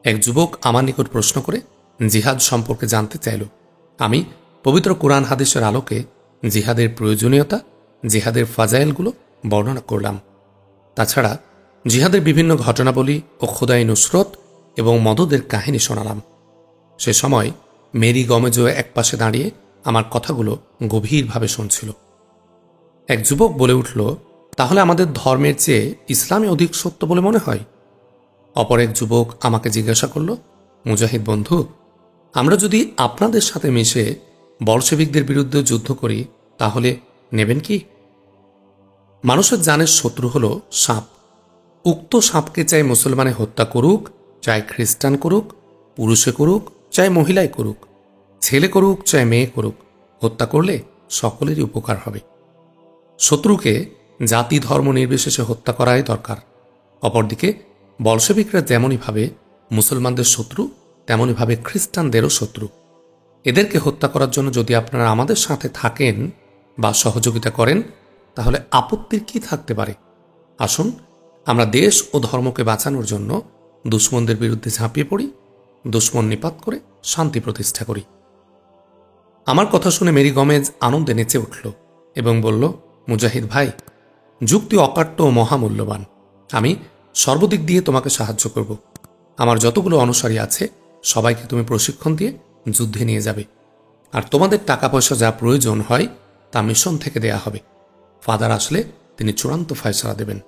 এক যুবক আমার নিকট প্রশ্ন করে জিহাদ সম্পর্কে জানতে চাইল। আমি পবিত্র কোরআন হাদিসের আলোকে জিহাদের প্রয়োজনীয়তা, জিহাদের ফাজাইলগুলো বর্ণনা করলাম। তাছাড়া জিহাদের বিভিন্ন ঘটনাবলী ও খোদাই নুসরত এবং মদদের কাহিনী শোনালাম। সে সময় মেরি গমেজও একপাশে দাঁড়িয়ে আমার কথাগুলো গভীরভাবে শুনছিল। এক যুবক বলে উঠল, তাহলে আমাদের ধর্মের চেয়ে ইসলামই অধিক সত্য বলে মনে হয়? অপর এক যুবক আমাকে জিজ্ঞাসা করল, মুজাহিদ বন্ধু, আমরা যদি আপনাদের সাথে মিশে বলশেভিকদের বিরুদ্ধে যুদ্ধ করি তাহলে নেবেন কি? মানুষের জানের শত্রু হল সাপ। উক্ত সাপকে চাই মুসলমানে হত্যা করুক, চাই খ্রিস্টান করুক, পুরুষে করুক, চাই মহিলায় করুক, ছেলে করুক, চাই মেয়ে করুক, হত্যা করলে সকলেরই উপকার হবে। শত্রুকে জাতি ধর্ম নির্বিশেষে হত্যা করাই দরকার। অপরদিকে বলশেভিকরা যেমনইভাবে মুসলমানদের শত্রু, তেমনইভাবে খ্রিস্টানদেরও শত্রু। এদেরকে হত্যা করার জন্য যদি আপনারা আমাদের সাথে থাকেন বা সহযোগিতা করেন তাহলে আপত্তির কি থাকতে পারে? আসুন আমরা দেশ ও ধর্মকে বাঁচানোর জন্য দুশ্মনদের বিরুদ্ধে ঝাঁপিয়ে পড়ি, দুশ্মন নিপাত করে শান্তি প্রতিষ্ঠা করি। আমার কথা শুনে মেরি গমেজ আনন্দে নেচে উঠল এবং বলল, মুজাহিদ ভাই, যুক্তি অকাট্য ও মহামূল্যবান। আমি সর্বদিক দিয়ে তোমাকে সাহায্য করব। আমার যতগুলো অনুসারী আছে সবাইকে তুমি প্রশিক্ষণ দিয়ে যুদ্ধে নিয়ে যাবে, আর তোমাদের টাকা পয়সা যা প্রয়োজন হয় তা মিশন থেকে দেয়া হবে। ফাদার আসলে তিনি চূড়ান্ত ফয়সালা দেবেন।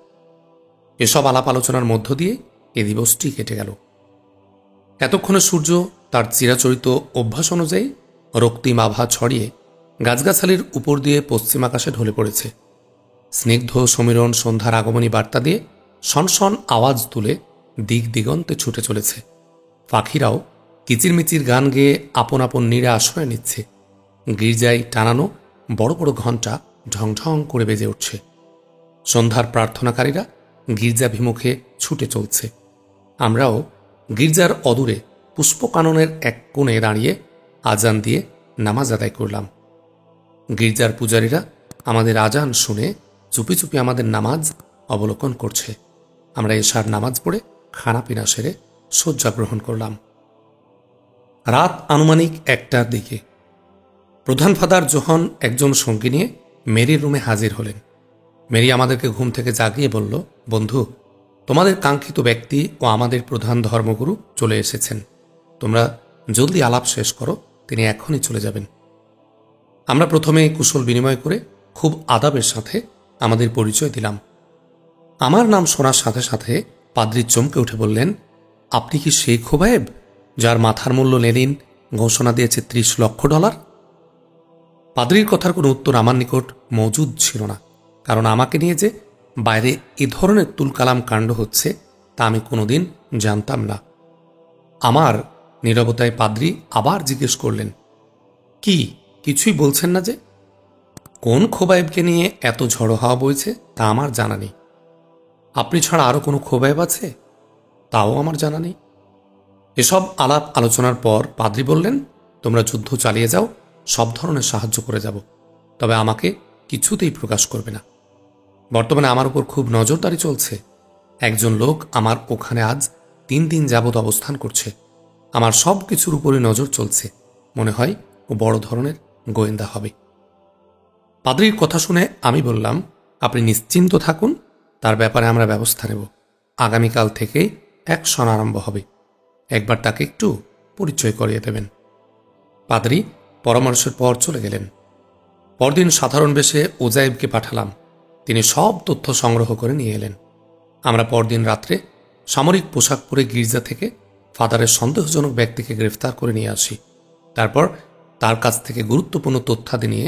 এসব আলাপ আলোচনার মধ্য দিয়ে এ দিবসটি কেটে গেল। এতক্ষণে সূর্য তার চিরাচরিত অভ্যাস অনুযায়ী রক্তিম আভা ছড়িয়ে গাছগাছালির উপর দিয়ে পশ্চিম আকাশে ঢলে পড়েছে। স্নিগ্ধ সমীরণ সন্ধ্যার আগমনী বার্তা দিয়ে সনসন আওয়াজ তুলে দিক দিগন্তে ছুটে চলেছে। পাখিরাও কিচিরমিচির গান গেয়ে আপন আপন নীড়ে আশ্রয় নিচ্ছে। গির্জায় টানানো বড় বড় ঘণ্টা ঢংঢং করে বেজে উঠছে। সন্ধ্যার প্রার্থনাকারীরা গির্জাভিমুখে ছুটে চলছে। আমরাও গির্জার অদূরে পুষ্পকাননের এক কোণে দাঁড়িয়ে আজান দিয়ে নামাজ আদায় করলাম। গির্জার পূজারীরা আমাদের আজান শুনে চুপি চুপি আমাদের নামাজ অবলোকন করছে। আমরা এশার নামাজ পড়ে খানাপিনা সেরে শয্যা গ্রহণ করলাম। রাত আনুমানিক 1টার দিকে প্রধান ফাদার জোহন একজন সঙ্গী নিয়ে মেরির রুমে হাজির হলেন। মেরি আমাদেরকে ঘুম থেকে জাগিয়ে বলল, বন্ধু, তোমাদের কাঙ্ক্ষিত ব্যক্তি ও আমাদের প্রধান ধর্মগুরু চলে এসেছেন। তোমরা জলদি আলাপ শেষ করো, তিনি এখনই চলে যাবেন। আমরা প্রথমে কুশল বিনিময় করে খুব আদাবের সাথে আমাদের পরিচয় দিলাম। আমার নাম শোনার সাথে সাথে পাদ্রী চমকে উঠে বললেন, আপনি কি সেই খোবায়েব যার মাথার মূল্য লেনিন ঘোষণা দিয়েছে $30 লক্ষ? পাদ্রীর কথার কোনো উত্তর আমার নিকট মজুদ ছিল না, কারণ আমাকে নিয়ে যে বাইরে এ ধরনের তুলকালাম কাণ্ড হচ্ছে তা আমি কোনোদিন জানতাম না। আমার নীরবতায় পাদ্রী আবার জিজ্ঞেস করলেন, কি কিছুই বলছেন না যে? কোন খোবায়েবকে নিয়ে এত ঝড়ো হাওয়া বইছে তা আমার জানা নেই। আপনি ছাড়া আরও কোনো খোবায়েব আছে তাও আমার জানা নেই। এসব আলাপ আলোচনার পর পাদ্রী বললেন, তোমরা যুদ্ধ চালিয়ে যাও, সব ধরনের সাহায্য করে যাব, তবে আমাকে কিছুতেই প্রকাশ করবে না। বর্তমানে আমার উপর খুব নজরদারি চলছে। একজন লোক আমার ওখানে আজ 3 দিন যাবৎ অবস্থান করছে। আমার সব কিছুর উপরই নজর চলছে। মনে হয় ও বড় ধরনের গোয়েন্দা হবে। পাদ্রীর কথা শুনে আমি বললাম, আপনি নিশ্চিন্ত থাকুন, তার ব্যাপারে আমরা ব্যবস্থা নেব। আগামীকাল থেকেই অ্যাকশন আরম্ভ হবে। একবার তাকে একটু পরিচয় করিয়ে দেবেন। পাদ্রী পরামর্শের পর চলে গেলেন। পরদিন সাধারণ বেশে ওজাইবকে পাঠালাম। তিনি সব তথ্য সংগ্রহ করে নিয়ে এলেন। আমরা পরদিন রাত্রে সামরিক পোশাক পরে গির্জা থেকে ফাদারের সন্দেহজনক ব্যক্তিকে গ্রেফতার করে নিয়ে আসি। তারপর তার কাছ থেকে গুরুত্বপূর্ণ তথ্যাদি নিয়ে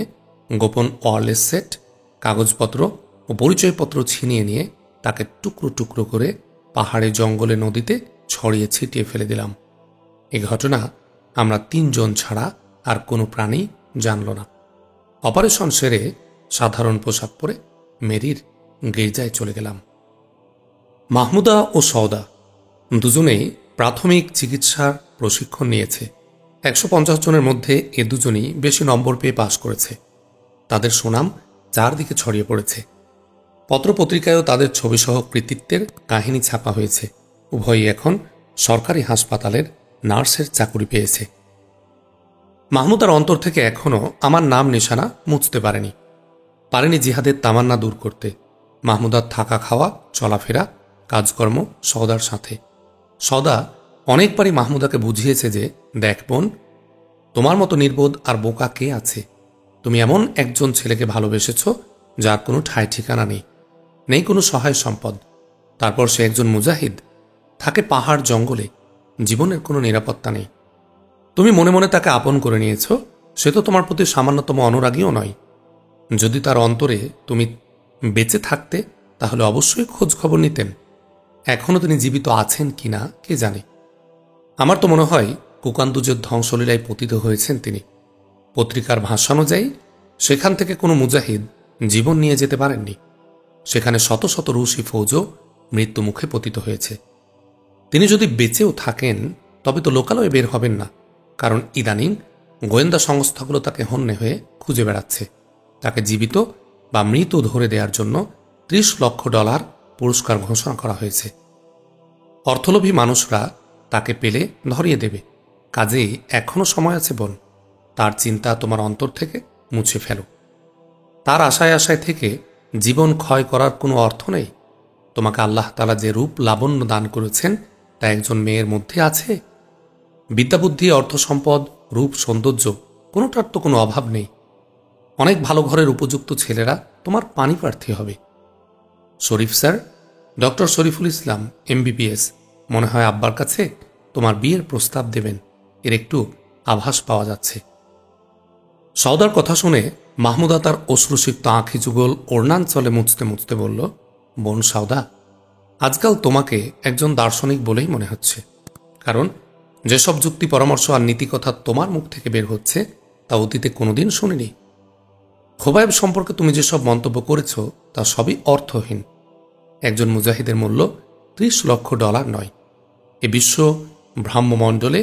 গোপন ওয়্যারলেস সেট, কাগজপত্র ও পরিচয়পত্র ছিনিয়ে নিয়ে তাকে টুকরো টুকরো করে পাহাড়ে, জঙ্গলে, নদীতে ছড়িয়ে ছিটিয়ে ফেলে দিলাম। এ ঘটনা আমরা 3 জন ছাড়া আর কোনো প্রাণী জানল না। অপারেশন সেরে সাধারণ পোশাক পরে মেরির গির্জায় চলে গেলাম। মাহমুদা ও সওদা দুজনেই প্রাথমিক চিকিৎসার প্রশিক্ষণ নিয়েছে। 150 জনের মধ্যে এ দুজনই বেশি নম্বর পেয়ে পাশ করেছে। তাদের সুনাম চারদিকে ছড়িয়ে পড়েছে। পত্রপত্রিকায়ও তাদের ছবিসহ কৃতিত্বের কাহিনী ছাপা হয়েছে। উভয়ই এখন সরকারি হাসপাতালের নার্সের চাকুরি পেয়েছে। মাহমুদার অন্তর থেকে এখনও আমার নাম নিশানা মুছতে পারেনি জিহাদের তামান্না দূর করতে। মাহমুদার থাকা, খাওয়া, চলাফেরা, কাজকর্ম সওদার সাথে। সওদা অনেকবারই মাহমুদাকে বুঝিয়েছে যে, দেখ বোন, তোমার মতো নির্বোধ আর বোকা কে আছে? তুমি এমন একজন ছেলেকে ভালোবেসেছ যার কোনো ঠাঁই ঠিকানা নেই কোনো সহায় সম্পদ। তারপর সে একজন মুজাহিদ, থাকে পাহাড় জঙ্গলে, জীবনের কোনো নিরাপত্তা নেই। তুমি মনে মনে তাকে আপন করে নিয়েছ। সে তো তোমার প্রতি সামান্যতম অনুরাগীও নয়। যদি তার অন্তরে তুমি বেঁচে থাকতে তাহলে অবশ্যই খোঁজ খবর নিতেন। এখনও তিনি জীবিত আছেন কিনা কে জানে। আমার তো মনে হয় কুকান্দুজের ধ্বংসলীলায় পতিত হয়েছেন তিনি। পত্রিকার ভাষ্য অনুযায়ী সেখান থেকে কোনো মুজাহিদ জীবন নিয়ে যেতে পারেননি। সেখানে শত শত রুশি ফৌজও মৃত্যু মুখে পতিত হয়েছে। তিনি যদি বেঁচেও থাকেন তবে তো লোকালয়ে বের হবেন না, কারণ ইদানিং গোয়েন্দা সংস্থাগুলো তাকে হন্যে হয়ে খুঁজে বেড়াচ্ছে। তাকে জীবিত বা মৃত ধরে দেওয়ার জন্য $30 লক্ষ পুরস্কার ঘোষণা করা হয়েছে। অর্থলোভী মানুষরা তাকে পেলে ধরিয়ে দেবে। কাজেই এখনো সময় আছে বোন। তার চিন্তা তোমার অন্তর থেকে মুছে ফেলো। তার আশায় আশায় থেকে জীবন ক্ষয় করার কোনো অর্থ নেই। তোমাকে আল্লাহ তাআলা যে রূপ লাবণ্য দান করেছেন তা একজন মেয়ের মধ্যে আছে। বিদ্যাবুদ্ধি, অর্থ সম্পদ, রূপ, সৌন্দর্য কোনোটার তো কোনো অভাব নেই। অনেক ভালো ঘরের উপযুক্ত ছেলেরা তোমার পানি প্রার্থী হবে। শরীফ sir, doctor Shariful Islam, MBBS, মনে হয় আব্বার কাছে তোমার বিয়ের প্রস্তাব দেবেন, এর একটু আভাস পাওয়া যাচ্ছে। সওদার কথা শুনে মাহমুদা তার অশ্রুসিক্ত আঁখি যুগল ওড়নাঞ্চলে মুছতে মুছতে বলল, বোন সওদা, আজকাল তোমাকে একজন দার্শনিক বলেই মনে হচ্ছে। কারণ যেসব যুক্তি, পরামর্শ আর নীতিকথা তোমার মুখ থেকে বের হচ্ছে তা অতীতে কোনোদিন শুনিনি। খোবায়েব সম্পর্কে তুমি যেসব মন্তব্য করেছ তা সবই অর্থহীন। একজন মুজাহিদের মূল্য $30 লক্ষ নয়। এ বিশ্ব ব্রাহ্মমণ্ডলে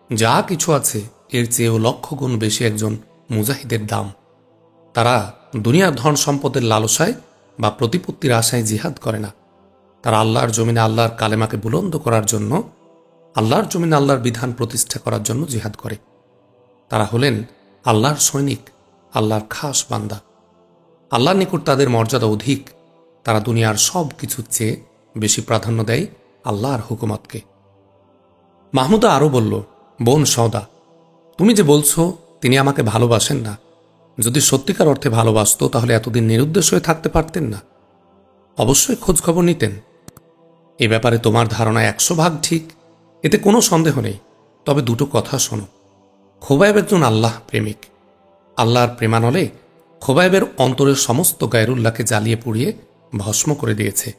যা কিছু আছে এর চেয়েও লক্ষ গুণ বেশি একজন মুজাহিদের দাম। তারা দুনিয়ার ধন সম্পদের লালসায় বা প্রতিপত্তির আশায় জিহাদ করে না। তারা আল্লাহর জমিনে আল্লাহর কালেমাকে বুলন্দ করার জন্য, আল্লাহর জমিনে আল্লাহর বিধান প্রতিষ্ঠা করার জন্য জিহাদ করে। তারা হলেন আল্লাহর সৈনিক, আল্লাহর খাস বান্দা। আল্লাহর নিকট তাদের মর্যাদা অধিক। তারা দুনিয়ার সব কিছুর চেয়ে বেশি প্রাধান্য দেয় আল্লাহর হুকুমতকে। মাহমুদা আরও বলল, বোন সওদা, তুমি যে বলছো তিনি আমাকে ভালোবাসেন না, যদি সত্যিকার অর্থে ভালোবাসত তাহলে এতদিন নিরুদ্দেশ হয়ে থাকতে পারতেন না। অবশ্যই খোঁজ খবর নিতেন। এ ব্যাপারে তোমার ধারণা 100 ভাগ ঠিক, এতে কোনো সন্দেহ নেই। তবে দুটো কথা শোনো। খোবায়েব একজন আল্লাহ প্রেমিক। আল্লাহর প্রেমানলে খোবায়েবের অন্তরের সমস্ত গায়রুল্লাহকে জ্বালিয়ে পুড়িয়ে ভস্ম করে দিয়েছে।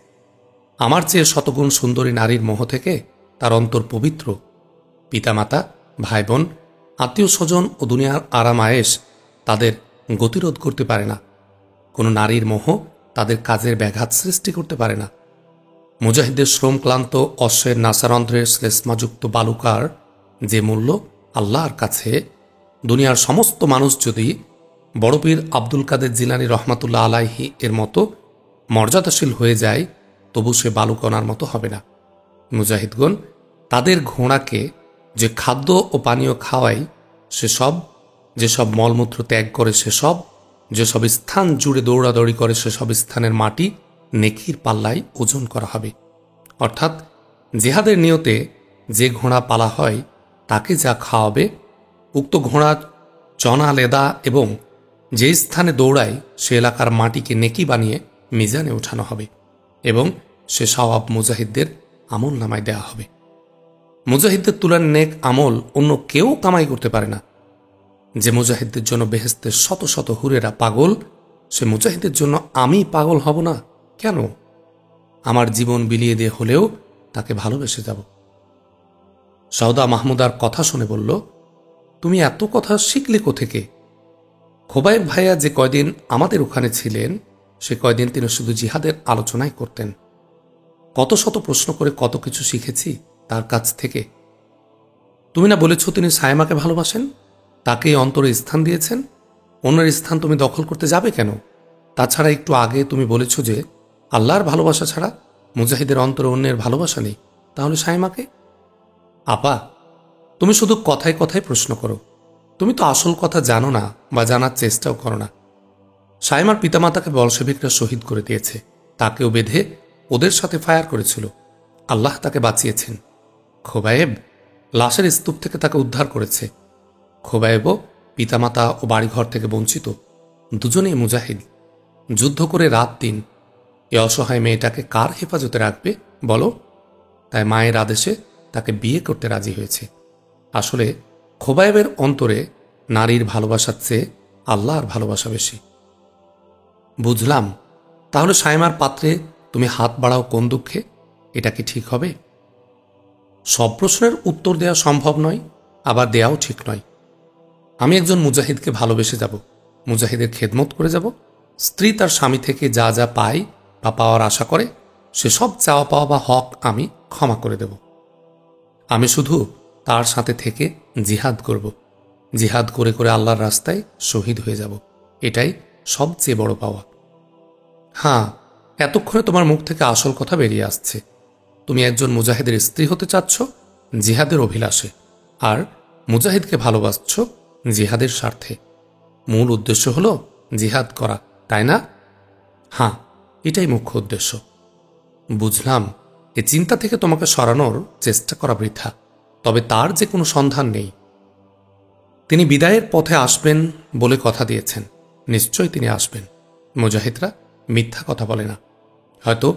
আমার চেয়ে শতগুণ সুন্দরী নারীর মোহ থেকে তার অন্তর পবিত্র। পিতামাতা, ভাই বোন, আত্মীয় স্বজন ও দুনিয়ার আরাম আয়েশ তাদের গতিরোধ করতে পারে না। কোনো নারীর মোহ তাদের কাজের ব্যাঘাত সৃষ্টি করতে পারে না। মুজাহিদের শ্রমক্লান্ত অশ্বের নাসারন্ধ্রের শ্লেষ্মাযুক্ত বালুকার যে মূল্য আল্লাহর কাছে, দুনিয়ার সমস্ত মানুষ যদি বড় পীর আব্দুল কাদের জিলানী রহমাতুল্লাহ আলাইহি এর মতো মর্যাদাশীল হয়ে যায়, তবু সে বালুকণার মতো হবে না। মুজাহিদগণ তাদের ঘোড়াকে যে খাদ্য ও পানীয় খাওয়ায় সেসব, যেসব মলমূত্র ত্যাগ করে সেসব, যেসব স্থান জুড়ে দৌড়াদৌড়ি করে সেসব স্থানের মাটি নেকির পাল্লায় ওজন করা হবে। অর্থাৎ জিহাদের নিয়তে যে ঘোড়া পালা হয় তাকে যা খাওয়াবে, উক্ত ঘোড়া চনা লেদা এবং যে স্থানে দৌড়ায় সে এলাকার মাটিকে নেকি বানিয়ে মিজানে ওঠানো হবে এবং সে সওয়াব মুজাহিদদের আমল নামায় দেয়া হবে। মুজাহিদদের তুলনায় নেক আমল অন্য কেউ কামাই করতে পারে না। যে মুজাহিদদের জন্য বেহেশতের শত শত হুরেরা পাগল, সে মুজাহিদের জন্য আমি পাগল হব না কেন? আমার জীবন বিলিয়ে দিয়ে হলেও তাকে ভালোবেসে যাব। সওদা মাহমুদার কথা শুনে বলল, তুমি এত কথা শিখলে কোথেকে? খোবাইব ভাইয়া যে কয়দিন আমাদের ওখানে ছিলেন সে কয়দিন তিনি শুধু জিহাদের আলোচনাই করতেন। কত শত প্রশ্ন করে কত কিছু শিখেছি তার কাছ থেকে। তুমি না বলেছ তিনি সায়মাকে ভালোবাসেন, তাকেই অন্তরে স্থান দিয়েছেন, অন্যের স্থান তুমি দখল করতে যাবে কেন? তাছাড়া একটু আগে তুমি বলেছ যে আল্লাহর ভালোবাসা ছাড়া মুজাহিদের অন্তরে অন্যের ভালোবাসা নেই, তাহলে সায়মাকে? আপা, তুমি শুধু কথায় কথায় প্রশ্ন করো, তুমি তো আসল কথা জানো না বা জানার চেষ্টাও করো না। সায়মার পিতামাতাকে বলশেভিকরা শহীদ করে দিয়েছে, তাকেও বেঁধে ওদের সাথে ফায়ার করেছিল, আল্লাহ তাকে বাঁচিয়েছেন। খোবায়েব লাশের স্তূপ থেকে তাকে উদ্ধার করেছে। খোবায়েবও পিতামাতা ও বাড়িঘর থেকে বঞ্চিত, দুজনেই মুজাহিদ, যুদ্ধ করে রাত দিন। এ অসহায় মেয়েটাকে কার হেফাজতে রাখবে বলো? তাই মায়ের আদেশে তাকে বিয়ে করতে রাজি হয়েছে। আসলে খোবায়েবের অন্তরে নারীর ভালোবাসার চেয়ে আল্লাহর ভালোবাসা বেশি। বুঝলাম, তাহলে সায়মার পাত্রে তুমি হাত বাড়াও কোন দুঃখে? এটা কি ঠিক হবে? সব প্রশ্নের উত্তর দেওয়া সম্ভব নয়, আবার দেয়াও ঠিক নয়। আমি একজন মুজাহিদকে ভালোবেসে যাব, মুজাহিদের খেদমত করে যাব। স্ত্রী তার স্বামী থেকে যা যা পায় বা পাওয়ার আশা করে সেসব চাওয়া পাওয়া বা হক আমি ক্ষমা করে দেব। আমি শুধু তার সাথে থেকে জিহাদ করব, জিহাদ করে করে আল্লাহর রাস্তায় শহীদ হয়ে যাব, এটাই সবচেয়ে বড় পাওয়া। হ্যাঁ, এতক্ষণে তোমার মুখ থেকে আসল কথা বেরিয়ে আসছে। তুমি একজন মুজাহিদের স্ত্রী হতে চাচ্ছ জিহাদের অভিলাষে, আর মুজাহিদকে ভালোবাসছ জিহাদের স্বার্থে। মূল উদ্দেশ্য হলো জিহাদ করা, তাই না? হ্যাঁ, এটাই মুখ্য উদ্দেশ্য। বুঝলাম, এ চিন্তা থেকে তোমাকে সরানোর চেষ্টা করা বৃথা, তবে তার যে কোনো সন্ধান নেই। তিনি বিদায়ের পথে আসবেন বলে কথা দিয়েছেন, নিশ্চয়ই তিনি আসবেন। মুজাহিদরা মিথ্যা কথা বলে না। হয়তো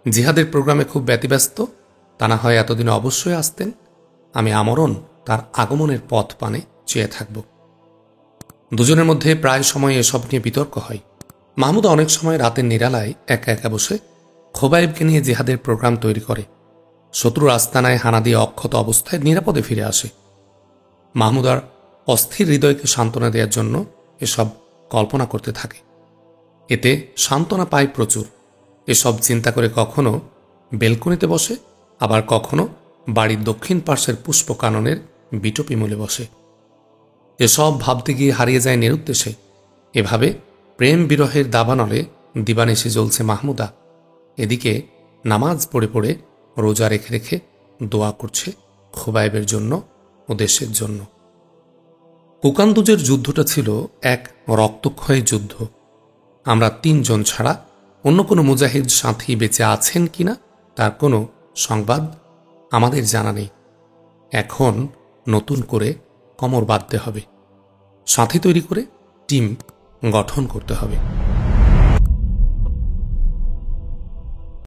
জিহাদের প্রোগ্রামে খুব ব্যতিব্যস্ত, তা না হয় এতদিনে অবশ্যই আসতেন। আমি আমরণ তার আগমনের পথ পানে চেয়ে থাকব। দুজনের মধ্যে প্রায় সময় এসব নিয়ে বিতর্ক হয়। মাহমুদা অনেক সময় রাতের নিরালায় একা একা বসে খোবায়েবকে নিয়ে জিহাদের প্রোগ্রাম তৈরি করে। শত্রুর আস্তানায় হানা দিয়ে অক্ষত অবস্থায় নিরাপদে ফিরে আসে। মাহমুদার অস্থির হৃদয়কে সান্ত্বনা দেওয়ার জন্য এসব কল্পনা করতে থাকে। এতে সান্ত্বনা পায় প্রচুর। এসব চিন্তা করে কখনো বেলকনিতে বসে, আবার কখনো বাড়ির দক্ষিণ পার্শ্বের পুষ্পকাননের বিটপি মূলে বসে। এসব ভাবতে গিয়ে হারিয়ে যায় নিরুদ্দেশে। এভাবে প্রেম বিরহের দাবানলে দিবানিশি জ্বলছে মাহমুদা। এদিকে নামাজ পড়ে পড়ে, রোজা রেখে রেখে দোয়া করছে খোবায়েবের জন্য ও দেশের জন্য। কুকান্দুজের যুদ্ধটা ছিল এক রক্তক্ষয়ী যুদ্ধ। আমরা 3 জন ছাড়া অন্য কোনো মুজাহিদ সাথী বেঁচে আছেন কিনা তার কোনো সংবাদ আমাদের জানা নেই। এখন নতুন করে কোমর বাঁধতে হবে, সাথী তৈরি করে টিম গঠন করতে হবে।